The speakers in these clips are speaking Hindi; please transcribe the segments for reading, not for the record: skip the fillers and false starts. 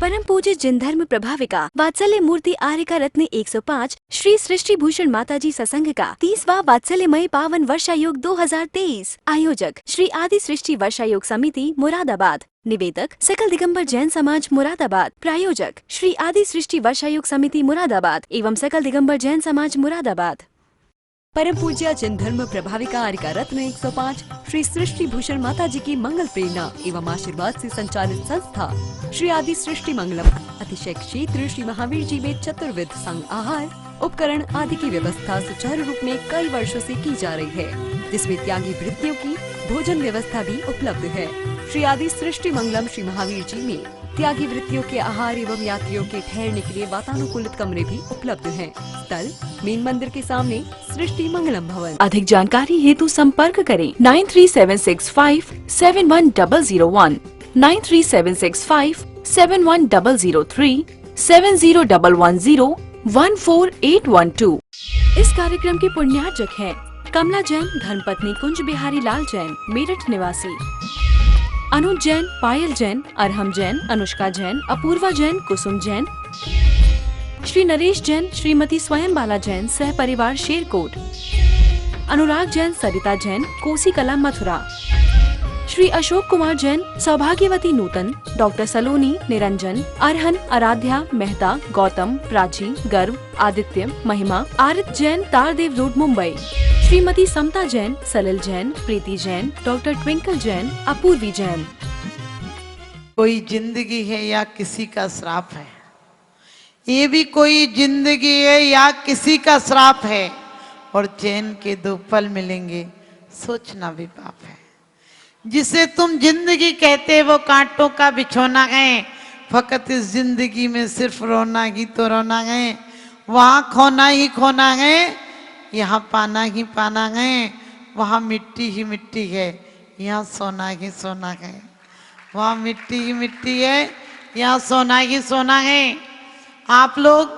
परम पूज्य जिन धर्म प्रभाविका वात्सल्य मूर्ति आर्यका रत्न 105 श्री सृष्टि भूषण माताजी सत्संग का 30वां वात्सल्यमय पावन वर्षायोग 2023। आयोजक श्री आदि सृष्टि वर्षायोग समिति मुरादाबाद। निवेदक सकल दिगंबर जैन समाज मुरादाबाद। प्रायोजक श्री आदि सृष्टि वर्षायोग समिति मुरादाबाद एवं सकल दिगंबर जैन समाज मुरादाबाद। परम पूज्य जिन धर्म प्रभाविका आर्यका रत्न 105 श्री सृष्टि भूषण माता जी की मंगल प्रेरणा एवं आशीर्वाद से संचालित संस्था श्री आदि सृष्टि मंगलम अतिशय क्षेत्र श्री महावीर जी में चतुर्विध संघ आहार उपकरण आदि की व्यवस्था सुचारू रूप में कई वर्षों से की जा रही है, जिसमें त्यागी वृत्तियों की भोजन व्यवस्था भी उपलब्ध है। श्री आदि सृष्टि मंगलम श्री महावीर जी में त्यागी वृत्तियों के आहार एवं यात्रियों के ठहरने के लिए वातानुकूलित कमरे भी उपलब्ध हैं। स्थल मेन मंदिर के सामने सृष्टि मंगलम भवन। अधिक जानकारी हेतु संपर्क करें 9376571001, 9376571003, 7011014812। इस कार्यक्रम के पुण्यार्जक हैं कमला जैन धर्मपत्नी कुंज बिहारी लाल जैन मेरठ निवासी, अनुज जैन, पायल जैन, अरहम जैन, अनुष्का जैन, अपूर्वा जैन, कुसुम जैन, श्री नरेश जैन, श्रीमती स्वयं बाला जैन सह परिवार शेरकोट, अनुराग जैन, सरिता जैन, कोसी कला मथुरा, श्री अशोक कुमार जैन, सौभाग्यवती नूतन, डॉक्टर सलोनी, निरंजन, अरहन, आराध्या, मेहता, गौतम, प्राची, गर्व, आदित्य, महिमा, आरित जैन, तारदेव रोड, मुंबई, श्रीमती समता जैन, सलिल जैन, प्रीति जैन, डॉक्टर ट्विंकल जैन, अपूर्वी जैन। कोई जिंदगी है या किसी का श्राप है, ये भी कोई जिंदगी है या किसी का श्राप है, और चैन के 2 पल मिलेंगे सोचना भी पाप है। जिसे तुम जिंदगी कहते वो कांटों का बिछोना है, फकत इस जिंदगी में सिर्फ रोना ही तो रोना है, वहाँ खोना ही खोना है, यहाँ पाना ही पाना है, वहाँ मिट्टी ही मिट्टी है, यहाँ सोना ही सोना है, वहाँ मिट्टी ही मिट्टी है, यहाँ सोना ही सोना है। आप लोग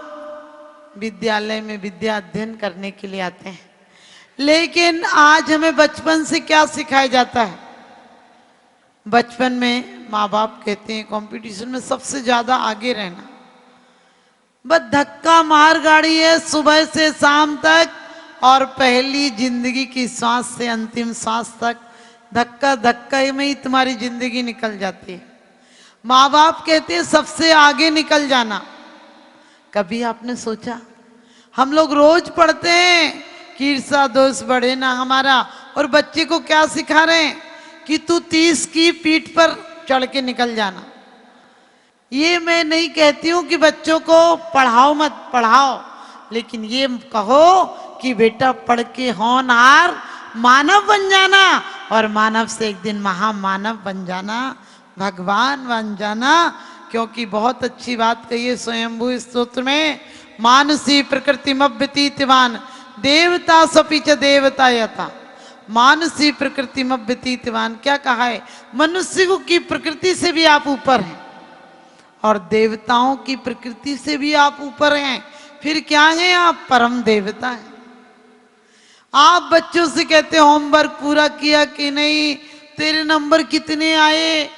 विद्यालय में विद्या अध्ययन करने के लिए आते हैं, लेकिन आज हमें बचपन से क्या सिखाया जाता है? बचपन में माँ बाप कहते हैं कंपटीशन में सबसे ज्यादा आगे रहना, बस धक्का मार गाड़ी है सुबह से शाम तक, और पहली जिंदगी की सांस से अंतिम सांस तक धक्का धक्का में ही तुम्हारी जिंदगी निकल जाती है। माँ बाप कहते हैं सबसे आगे निकल जाना। कभी आपने सोचा, हम लोग रोज पढ़ते हैं कि ईर्षा दोष बढ़े ना हमारा, और बच्चे को क्या सिखा रहे हैं कि तू 30 की पीठ पर चढ़ के निकल जाना। ये मैं नहीं कहती हूं कि बच्चों को पढ़ाओ मत पढ़ाओ, लेकिन ये कहो कि बेटा पढ़ के होनहार मानव बन जाना, और मानव से एक दिन महामानव बन जाना, भगवान बन जाना। क्योंकि बहुत अच्छी बात कही है स्वयंभू स्तोत्र में, मानसी प्रकृतिमव्यतीतवान देवता सपिच देवता यथा। मानसी प्रकृतिमव्यतीतवान क्या कहा है? मनुष्य की प्रकृति से भी आप ऊपर हैं, और देवताओं की प्रकृति से भी आप ऊपर हैं। फिर क्या हैं आप? परम देवता हैं। आप बच्चों से कहते होमवर्क पूरा किया कि नहीं, तेरे नंबर कितने आए,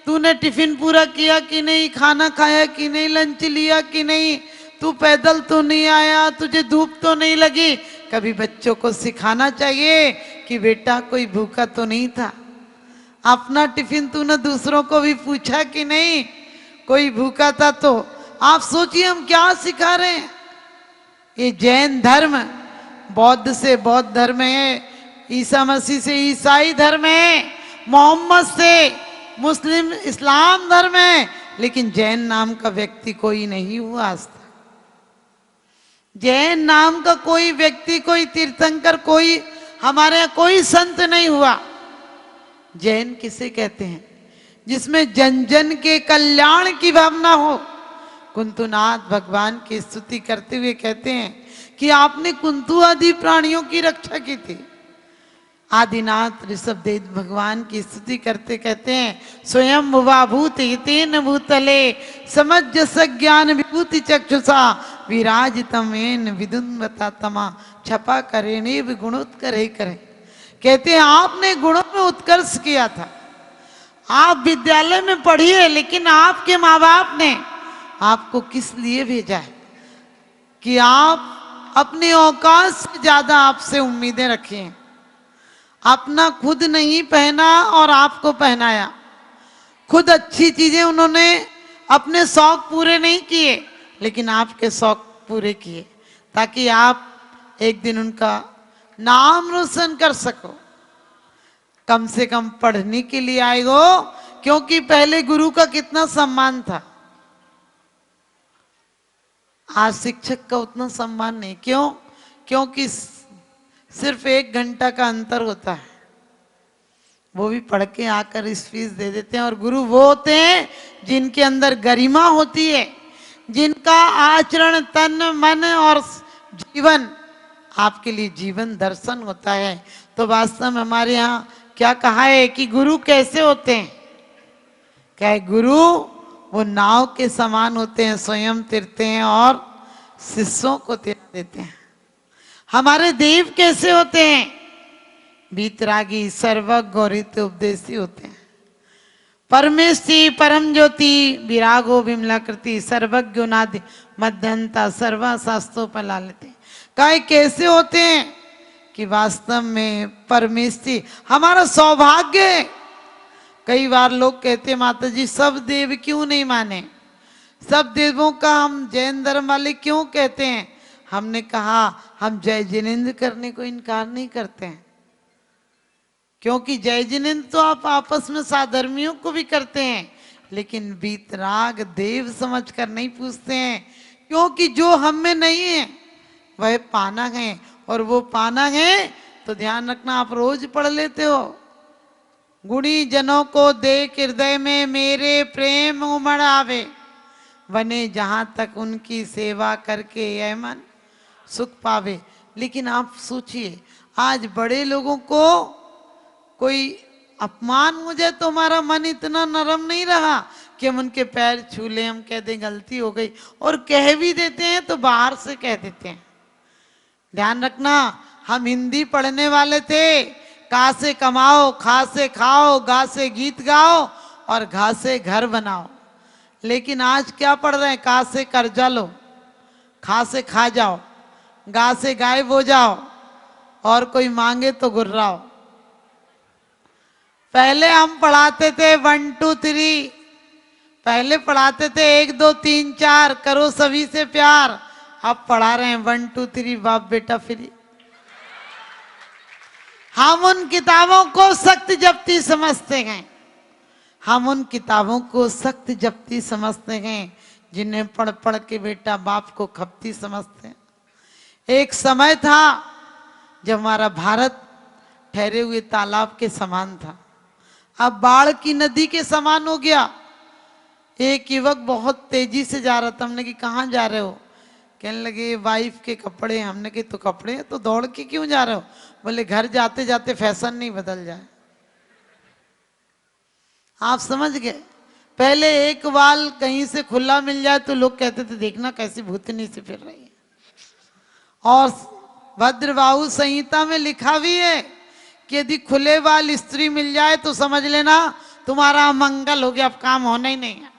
तूने टिफिन पूरा किया कि नहीं, खाना खाया कि नहीं, लंच लिया कि नहीं, तू पैदल तो नहीं आया, तुझे धूप तो नहीं लगी। कभी बच्चों को सिखाना चाहिए कि बेटा कोई भूखा तो नहीं था, अपना टिफिन तूने दूसरों को भी पूछा कि नहीं, कोई भूखा था तो। आप सोचिए हम क्या सिखा रहे हैं। ये जैन धर्म बौद्ध से बौद्ध धर्म है, ईसा मसीह से ईसाई धर्म है, मोहम्मद से मुस्लिम इस्लाम धर्म है, लेकिन जैन नाम का व्यक्ति कोई नहीं हुआ आज तक। जैन नाम का कोई व्यक्ति, कोई तीर्थंकर, कोई हमारे यहाँ कोई संत नहीं हुआ। जैन किसे कहते हैं? जिसमें जन जन के कल्याण की भावना हो। कुंतुनाथ भगवान की स्तुति करते हुए कहते हैं कि आपने कुंतु आदि प्राणियों की रक्षा की थी। आदिनाथ ऋषभदेव भगवान की स्तुति करते कहते हैं, स्वयं भुवा भूत हितेन भूतले समज्ज सज्ञान विभूति चक्षुषा विराजितमेन विदुन्वता तमा छपा करे नेव गुणोत्करे करे। कहते हैं आपने गुणों में उत्कर्ष किया था। आप विद्यालय में पढ़िए, लेकिन आपके माँ बाप ने आपको किस लिए भेजा है कि आप अपने औकात से ज्यादा आपसे उम्मीदें रखें। अपना खुद नहीं पहना और आपको पहनाया, खुद अच्छी चीजें उन्होंने अपने शौक पूरे नहीं किए लेकिन आपके शौक पूरे किए ताकि आप एक दिन उनका नाम रोशन कर सको। कम से कम पढ़ने के लिए आए हो, क्योंकि पहले गुरु का कितना सम्मान था, आज शिक्षक का उतना सम्मान नहीं। क्यों? क्योंकि सिर्फ 1 घंटा का अंतर होता है, वो भी पढ़ के आकर इस फीस दे देते हैं। और गुरु वो होते हैं जिनके अंदर गरिमा होती है, जिनका आचरण तन मन और जीवन आपके लिए जीवन दर्शन होता है। तो वास्तव में हमारे यहाँ क्या कहा है कि गुरु कैसे होते हैं? क्या है? गुरु वो नाव के समान होते हैं, स्वयं तैरते हैं और शिष्यों को तैरा देते हैं। हमारे देव कैसे होते हैं? बीतरागी सर्वज्ञ और उपदेशी होते हैं। परमेष्टि परम ज्योति विरागो विमलाकृति सर्वज्ञ नादि मध्यंता सर्वा शास्त्रों पर ला लेते हैं। काय कैसे होते हैं कि वास्तव में परमेष्टि हमारा सौभाग्य है। कई बार लोग कहते हैं माता जी सब देव क्यों नहीं माने, सब देवों का हम जैन धर्म वाले क्यों कहते हैं? हमने कहा हम जय जिनेन्द्र करने को इनकार नहीं करते हैं, क्योंकि जय जिनेन्द्र तो आप आपस में साधर्मियों को भी करते हैं, लेकिन बीतराग देव समझकर नहीं पूछते हैं, क्योंकि जो हम में नहीं है वह पाना है, और वो पाना है तो ध्यान रखना आप रोज पढ़ लेते हो, गुणी जनों को देख हृदय में मेरे प्रेम उमड़ आवे, बने जहां तक उनकी सेवा करके यह मन सुख पावे। लेकिन आप सोचिए आज बड़े लोगों को कोई अपमान हो जाए तो हमारा मन इतना नरम नहीं रहा कि हम उनके पैर छू लें, हम कह दें गलती हो गई, और कह भी देते हैं तो बाहर से कह देते हैं। ध्यान रखना, हम हिंदी पढ़ने वाले थे, का से कमाओ, खा से खाओ, गा से गीत गाओ और घा से घर बनाओ। लेकिन आज क्या पढ़ रहे हैं? का से कर्जा लो, खा से खा जाओ, गा से गायब हो जाओ और कोई मांगे तो गुर्राओ। पहले हम पढ़ाते थे 1 2 3, पहले पढ़ाते थे 1 2 3 4 करो सभी से प्यार, अब पढ़ा रहे हैं 1 2 3 बाप बेटा फ्री। हम उन किताबों को सख्त जप्ती समझते हैं, हम उन किताबों को सख्त जप्ती समझते हैं जिन्हें पढ़ पढ़ के बेटा बाप को खपती समझते हैं। एक समय था जब हमारा भारत ठहरे हुए तालाब के समान था, अब बाढ़ की नदी के समान हो गया। एक युवक बहुत तेजी से जा रहा था, हमने कि कहाँ जा रहे हो? कहने लगे वाइफ के कपड़े। हमने कि तो कपड़े तो दौड़ के क्यों जा रहे हो? बोले घर जाते जाते फैशन नहीं बदल जाए। आप समझ गए? पहले एक बाल कहीं से खुला मिल जाए तो लोग कहते थे देखना कैसी भूतनी से फिर रही है। और भद्रबाहु संहिता में लिखा भी है कि यदि खुले बाल स्त्री मिल जाए तो समझ लेना तुम्हारा मंगल हो गया, अब काम होना ही नहीं है।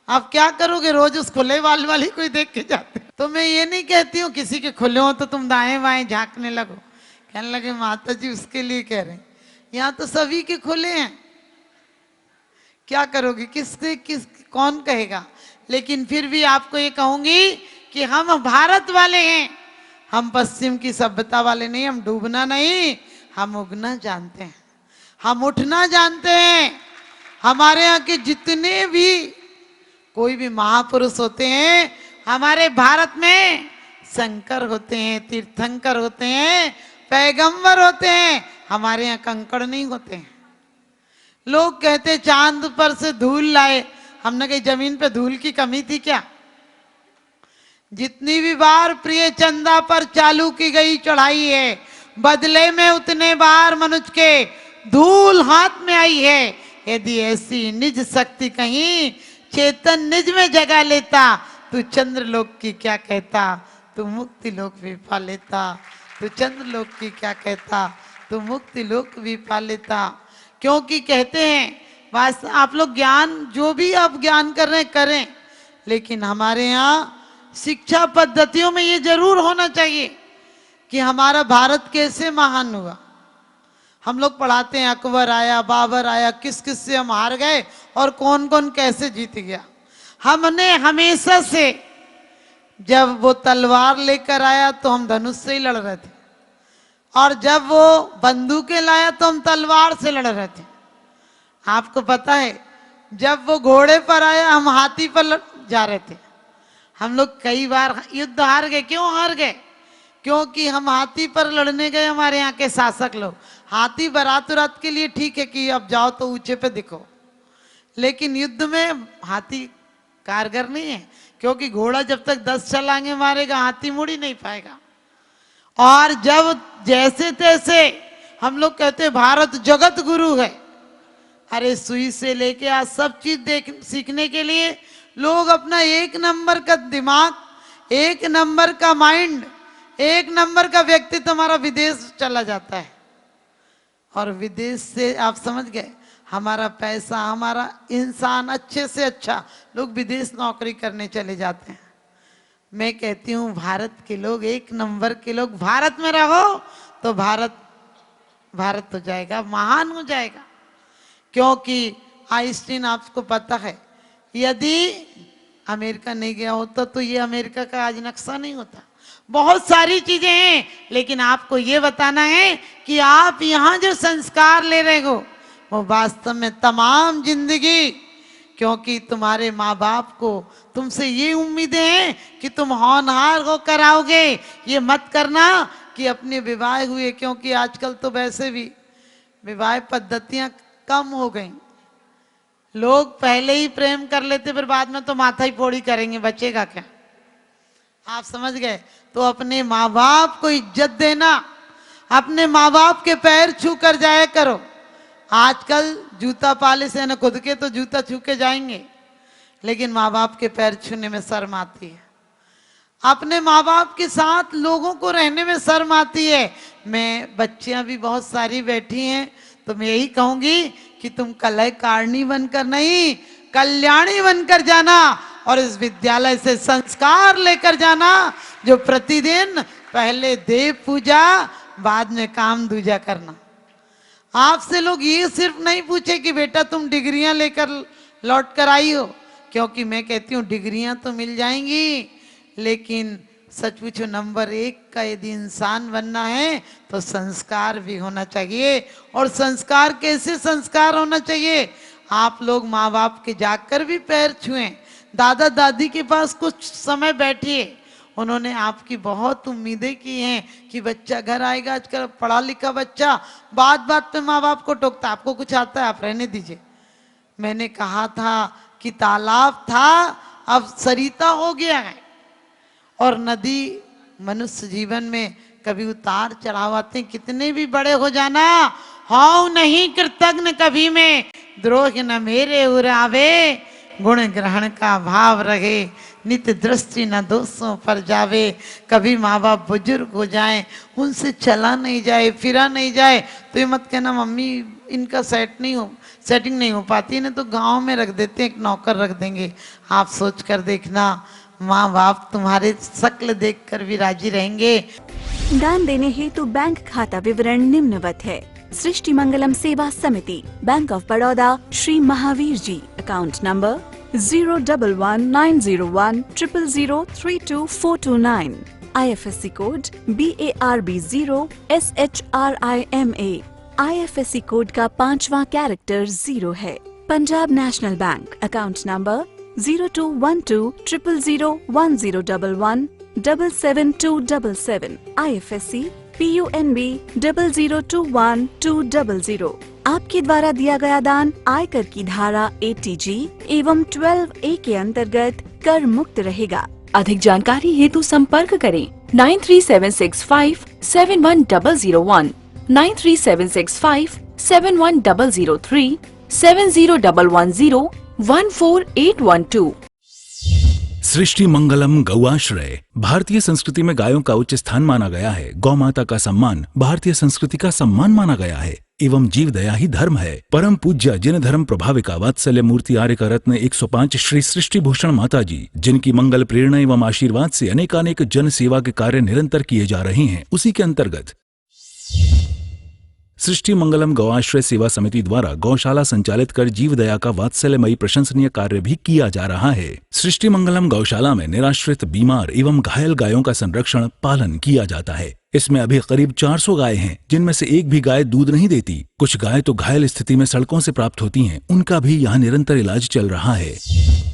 अब क्या करोगे? रोज उस खुले बाल वाली कोई देख के जाते। तो मैं ये नहीं कहती हूँ किसी के खुले हो तो तुम दाएं बाएं झांकने लगो। कहने लगे माता जी उसके लिए कह रहे हैं, यहाँ तो सभी के खुले हैं, क्या करोगे? किससे कौन कहेगा? लेकिन फिर भी आपको ये कहूंगी कि हम भारत वाले हैं, हम पश्चिम की सभ्यता वाले नहीं। हम डूबना नहीं, हम उगना जानते हैं, हम उठना जानते हैं। हमारे यहाँ के जितने भी कोई भी महापुरुष होते हैं हमारे भारत में, शंकर होते हैं, तीर्थंकर होते हैं, पैगंबर होते हैं, हमारे यहाँ कंकड़ नहीं होते हैं। लोग कहते चांद पर से धूल लाए, हमने कही जमीन पे धूल की कमी थी क्या? जितनी भी बार प्रिय चंदा पर चालू की गई चढ़ाई है, बदले में उतने बार मनुष्य के धूल हाथ में आई है। यदि ऐसी निज शक्ति कहीं चेतन निज में जगह लेता, तू चंद्रलोक की क्या कहता, तू मुक्ति लोक भी पा लेता। तू चंद्रलोक की क्या कहता, तू मुक्ति लोक भी पा लेता। क्योंकि कहते हैं वास्तव आप लोग ज्ञान जो भी आप ज्ञान कर रहे हैं करें, लेकिन हमारे यहाँ शिक्षा पद्धतियों में ये जरूर होना चाहिए कि हमारा भारत कैसे महान हुआ। हम लोग पढ़ाते हैं अकबर आया, बाबर आया, किस किस से हम हार गए और कौन कौन कैसे जीत गया। हमने हमेशा से, जब वो तलवार लेकर आया तो हम धनुष से ही लड़ रहे थे, और जब वो बंदूकें लाया तो हम तलवार से लड़ रहे थे। आपको पता है, जब वो घोड़े पर आया हम हाथी पर जा रहे थे। हम लोग कई बार युद्ध हार गए। क्यों हार गए? क्योंकि हम हाथी पर लड़ने गए। हमारे यहाँ के शासक लोग, हाथी बारात उरात के लिए ठीक है कि अब जाओ तो ऊंचे पे दिखो, लेकिन युद्ध में हाथी कारगर नहीं है, क्योंकि घोड़ा जब तक 10 छलांगे मारेगा हाथी मुड़ ही नहीं पाएगा। और जब जैसे तैसे हम लोग कहते हैं भारत जगत गुरु है। अरे सुई से लेके आज सब चीज देख सीखने के लिए लोग अपना 1 नंबर का दिमाग, 1 नंबर का माइंड, 1 नंबर का व्यक्तित्व हमारा विदेश चला जाता है। और विदेश से आप समझ गए, हमारा पैसा, हमारा इंसान अच्छे से अच्छा, लोग विदेश नौकरी करने चले जाते हैं। मैं कहती हूँ भारत के लोग, 1 नंबर के लोग भारत में रहो तो भारत हो जाएगा, महान हो जाएगा। क्योंकि आइंस्टीन, आपको पता है, यदि अमेरिका नहीं गया होता तो ये अमेरिका का आज नक्शा नहीं होता। बहुत सारी चीजें हैं, लेकिन आपको ये बताना है कि आप यहाँ जो संस्कार ले रहे हो वो वास्तव में तमाम जिंदगी, क्योंकि तुम्हारे माँ बाप को तुमसे ये उम्मीदें हैं कि तुम होनहार होकर आओगे। ये मत करना कि अपने विवाह हुए, क्योंकि आजकल तो वैसे भी विवाह पद्धतियां कम हो गई। लोग पहले ही प्रेम कर लेते, फिर बाद में तो माथा ही फोड़ी करेंगे, बचेगा क्या? आप समझ गए? तो अपने माँ बाप को इज्जत देना, अपने माँ बाप के पैर छू कर जाया करो। आजकल जूता पालिश है ना, खुद के तो जूता छू के जाएंगे, लेकिन माँ बाप के पैर छूने में शर्म आती है। अपने माँ बाप के साथ लोगों को रहने में शर्म आती है। मैं, बच्चियां भी बहुत सारी बैठी हैं, तो मैं यही कहूंगी कि तुम कलहकारिणी बनकर नहीं, कल्याणी बनकर जाना, और इस विद्यालय से संस्कार लेकर जाना, जो प्रतिदिन पहले देव पूजा बाद में काम दूजा करना। आपसे लोग ये सिर्फ नहीं पूछे कि बेटा तुम डिग्रियां लेकर लौट कर आई हो, क्योंकि मैं कहती हूँ डिग्रियां तो मिल जाएंगी, लेकिन सच पूछो नंबर 1 का यदि इंसान बनना है तो संस्कार भी होना चाहिए। और संस्कार कैसे संस्कार होना चाहिए? आप लोग माँ बाप के जाकर भी पैर छुएं, दादा दादी के पास कुछ समय बैठिए। उन्होंने आपकी बहुत उम्मीदें की हैं कि बच्चा घर आएगा। आजकल पढ़ा लिखा बच्चा बात बात पे माँ बाप को टोकता, आपको कुछ आता है आप रहने दीजिए। मैंने कहा था कि तालाब था अब सरिता हो गया है, और नदी मनुष्य जीवन में कभी उतार चढ़ाव आते हैं। कितने भी बड़े हो जाना, हाउ नहीं कृतज्ञ कभी में, द्रोह न मेरे उरावे, गुण ग्रहण का भाव रहे, नित्य दृष्टि न दोषों पर जावे। कभी माँ बाप बुजुर्ग हो जाएं, उनसे चला नहीं जाए, फिरा नहीं जाए, तो ये मत कहना मम्मी इनका सेटिंग नहीं हो पाती है ना, तो गांव में रख देते हैं, एक नौकर रख देंगे। आप सोच कर देखना, माँ बाप तुम्हारे शक्ल देखकर भी राजी रहेंगे। दान देने हेतु बैंक खाता विवरण निम्नवत है। सृष्टि Mangalam Seva Samiti, bank of Baroda, Shri Mahavir ji, account number 011901000322429, IFSC code BARB0SHRIMA, IFSC code का 5वां कैरेक्टर 0 है। Punjab national bank, account number 0212001011777277, IFSC PUNB 0021200। आपके द्वारा दिया गया दान आयकर की धारा 80G एवं 12A के अंतर्गत कर मुक्त रहेगा। अधिक जानकारी हेतु संपर्क करें 9376571001, 9376571003, 70110148112। सृष्टि मंगलम गौआश्रय। भारतीय संस्कृति में गायों का उच्च स्थान माना गया है। गौ माता का सम्मान भारतीय संस्कृति का सम्मान माना गया है एवं जीव दया ही धर्म है। परम पूज्य जिन धर्म प्रभाविका वात्सल्य मूर्ति आर्य का रत्न 105 श्री सृष्टि भूषण माता जी, जिनकी मंगल प्रेरणा एवं आशीर्वाद से अनेकानेक जन सेवा के कार्य निरंतर किए जा रहे हैं, उसी के अंतर्गत सृष्टि मंगलम गौआश्रय सेवा समिति द्वारा गौशाला संचालित कर जीव दया का वात्सल्यमयी प्रशंसनीय कार्य भी किया जा रहा है। सृष्टि मंगलम गौशाला में निराश्रित, बीमार एवं घायल गायों का संरक्षण पालन किया जाता है। इसमें अभी करीब 400 गाय हैं, जिनमें से एक भी गाय दूध नहीं देती। कुछ गाय तो घायल स्थिति में सड़कों से प्राप्त होती हैं, उनका भी यहाँ निरंतर इलाज चल रहा है।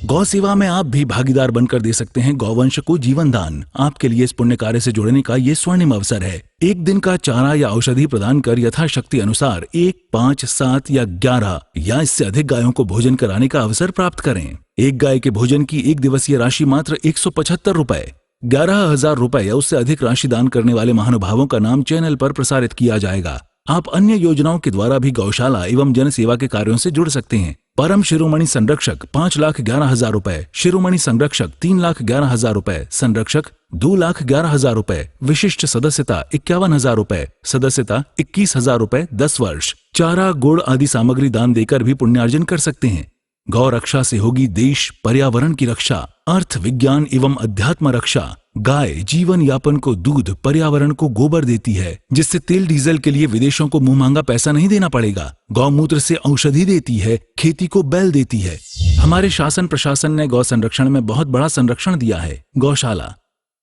गौ सेवा में आप भी भागीदार बनकर दे सकते हैं गौवंश को जीवन दान। आपके लिए इस पुण्य कार्य से जुड़ने का ये स्वर्णिम अवसर है। एक दिन का चारा या औषधि प्रदान कर यथाशक्ति अनुसार 1, 5, 7 या 11 या इससे अधिक गायों को भोजन कराने का अवसर प्राप्त करें। एक गाय के भोजन की एक दिवसीय राशि मात्र 175 रुपए। 11,000 रुपए या उससे अधिक राशि दान करने वाले महानुभावों का नाम चैनल पर प्रसारित किया जाएगा। आप अन्य योजनाओं के द्वारा भी गौशाला एवं जन सेवा के कार्यों से जुड़ सकते हैं। परम शिरोमणि संरक्षक 5,11,000 रुपए, शिरोमणि संरक्षक 3,11,000 रुपए, संरक्षक 2,11,000 रुपए, विशिष्ट सदस्यता 51,000 रुपए, सदस्यता 21,000 रुपए 10 वर्ष। चारा, गुड़ आदि सामग्री दान देकर भी पुण्यार्जन कर सकते हैं। गौ रक्षा से होगी देश पर्यावरण की रक्षा, अर्थ विज्ञान एवं अध्यात्म रक्षा। गाय जीवन यापन को दूध, पर्यावरण को गोबर देती है, जिससे तेल डीजल के लिए विदेशों को मुंह मांगा पैसा नहीं देना पड़ेगा। गौमूत्र से औषधि देती है, खेती को बैल देती है। हमारे शासन प्रशासन ने गौ संरक्षण में बहुत बड़ा संरक्षण दिया है। गौशाला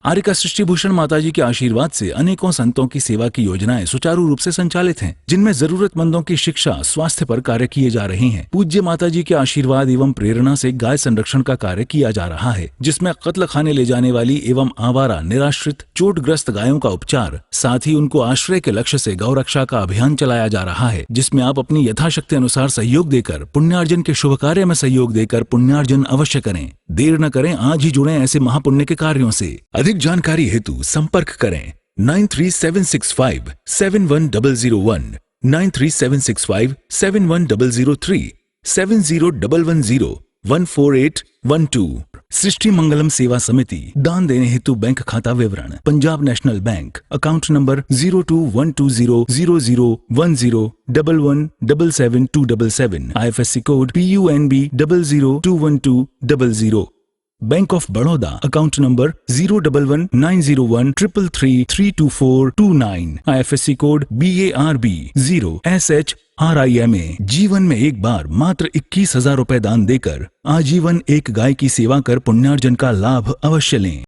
आर्य का सृष्टि भूषण माताजी के आशीर्वाद से अनेकों संतों की सेवा की योजनाएं सुचारू रूप से संचालित हैं, जिनमें जरूरतमंदों की शिक्षा, स्वास्थ्य पर कार्य किए जा रहे हैं। पूज्य माताजी के आशीर्वाद एवं प्रेरणा से गाय संरक्षण का कार्य किया जा रहा है, जिसमें कत्ल खाने ले जाने वाली एवं आवारा, निराश्रित, चोटग्रस्त गायों का उपचार, साथ ही उनको आश्रय के लक्ष्य से गौ रक्षा का अभियान चलाया जा रहा है, जिसमें आप अपनी यथाशक्ति अनुसार सहयोग देकर पुण्यार्जन के शुभ कार्य में सहयोग देकर पुण्यार्जन अवश्य करें। देर न करें, आज ही जुड़ें ऐसे महापुण्य के कार्यों से। अधिक जानकारी हेतु संपर्क करें 9376571001, 9376571003, 7011014812। सृष्टि मंगलम सेवा समिति। दान देने हेतु बैंक खाता विवरण: Punjab national bank, account number 021200001011777277, IFSC code PUNB 0021200। Bank of Baroda, account number 0119013332429, IFSC code BARB 0SHRIMA। जीवन में एक बार मात्र 21,000 रुपए दान देकर आजीवन एक गाय की सेवा कर पुण्यार्जन का लाभ अवश्य लें।